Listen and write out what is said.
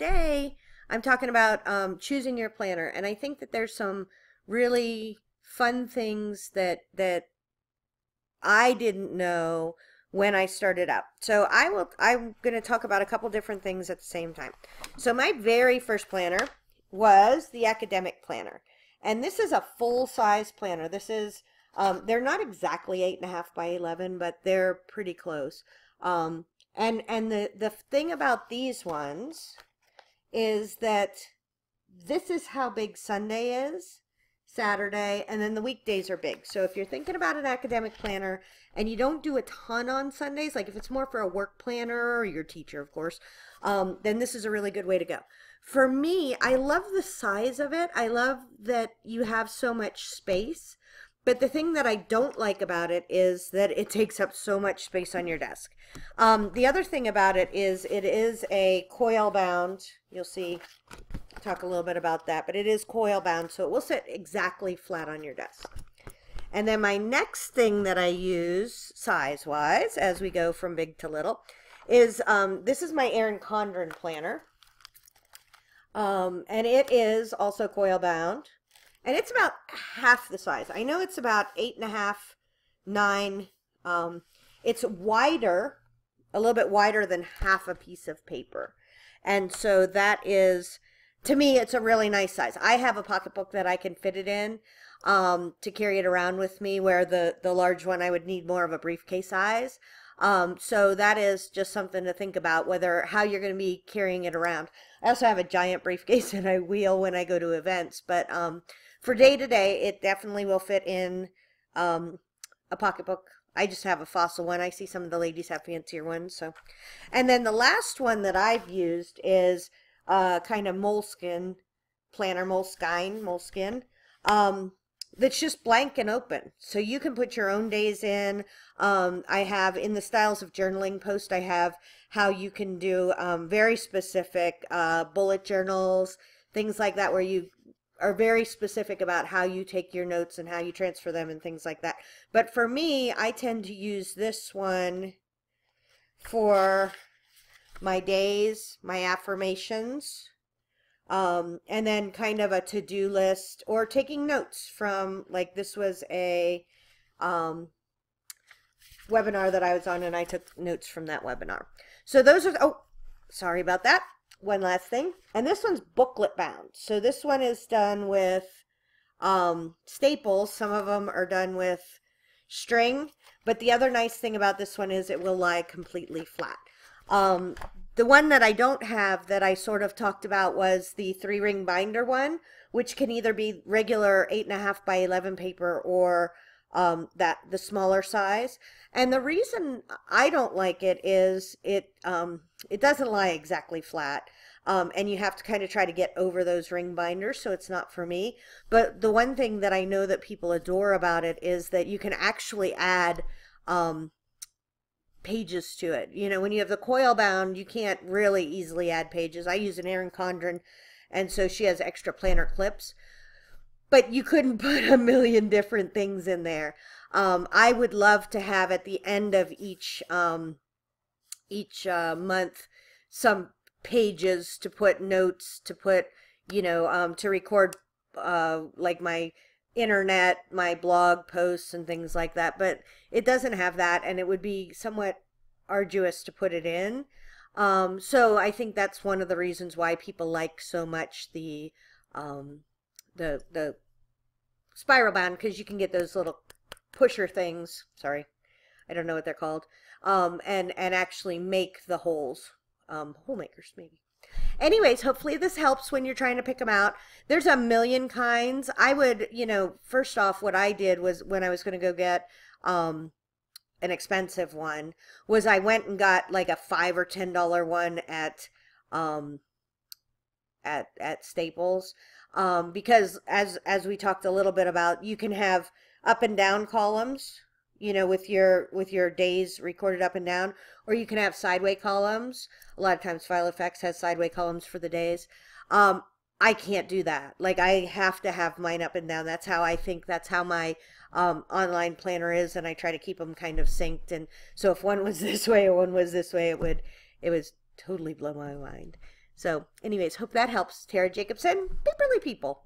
today I'm talking about choosing your planner, and I think that there's some really fun things that I didn't know when I started up. So I'm going to talk about a couple different things at the same time. So my very first planner was the academic planner. And this is a full-size planner. This is, they're not exactly 8.5 by 11, but they're pretty close. And the thing about these ones is that this is how big Sunday is, Saturday, and then the weekdays are big. So if you're thinking about an academic planner and you don't do a ton on Sundays, like if it's more for a work planner or your teacher, of course, then this is a really good way to go. For me, I love the size of it. I love that you have so much space. But the thing that I don't like about it is that it takes up so much space on your desk. The other thing about it is a coil bound. You'll see, talk a little bit about that, but it is coil bound, so it will sit exactly flat on your desk. And then my next thing that I use size-wise, as we go from big to little, is this is my Erin Condren planner. And it is also coil bound. And it's about half the size. I know it's about 8.5, 9. It's wider, a little bit wider than half a piece of paper. And so that is, to me, it's a really nice size. I have a pocketbook that I can fit it in to carry it around with me, where the large one I would need more of a briefcase size. So that is just something to think about, how you're going to be carrying it around. I also have a giant briefcase that I wheel when I go to events, but for day to day, it definitely will fit in a pocketbook. I just have a fossil one. I see some of the ladies have fancier ones. So, and then the last one that I've used is kind of Moleskine planner, Moleskine. That's just blank and open, so you can put your own days in. I have, in the styles of journaling post, I have how you can do very specific bullet journals, things like that, where you are very specific about how you take your notes and how you transfer them and things like that. But for me, I tend to use this one for my days, my affirmations, and then kind of a to-do list, or taking notes from, like, this was a webinar that I was on, and I took notes from that webinar. So those are, oh, sorry about that. One last thing, and this one's booklet bound. So this one is done with staples. Some of them are done with string, but the other nice thing about this one is it will lie completely flat. The one that I don't have, that I sort of talked about, was the 3-ring binder one, which can either be regular 8.5 by 11 paper or the smaller size. And the reason I don't like it is it doesn't lie exactly flat, and you have to kind of try to get over those ring binders, so it's not for me. But the one thing that I know that people adore about it is that you can actually add pages to it. You know, when you have the coil bound, you can't really easily add pages. I use an Erin Condren, and so she has extra planner clips. But you couldn't put a million different things in there. I would love to have at the end of each month some pages to put notes, to put, you know, to record like my internet, my blog posts and things like that. But it doesn't have that, and it would be somewhat arduous to put it in. So I think that's one of the reasons why people like so much the spiral bound, because you can get those little pusher things, sorry, I don't know what they're called, and actually make the holes, hole makers maybe. Anyways, hopefully this helps when you're trying to pick them out. There's a million kinds. I would, you know, first off, what I did was, when I was going to go get an expensive one, was I went and got like a $5 or $10 one at Staples, because as we talked a little bit about, you can have up and down columns, you know, with your days recorded up and down, or you can have sideway columns. A lot of times File Effects has sideway columns for the days. I can't do that. Like, I have to have mine up and down. That's how I think, that's how my online planner is, and I try to keep them kind of synced. And so if one was this way or one was this way, it would totally blow my mind. So anyways, hope that helps. Tara Jacobson, Paperly People.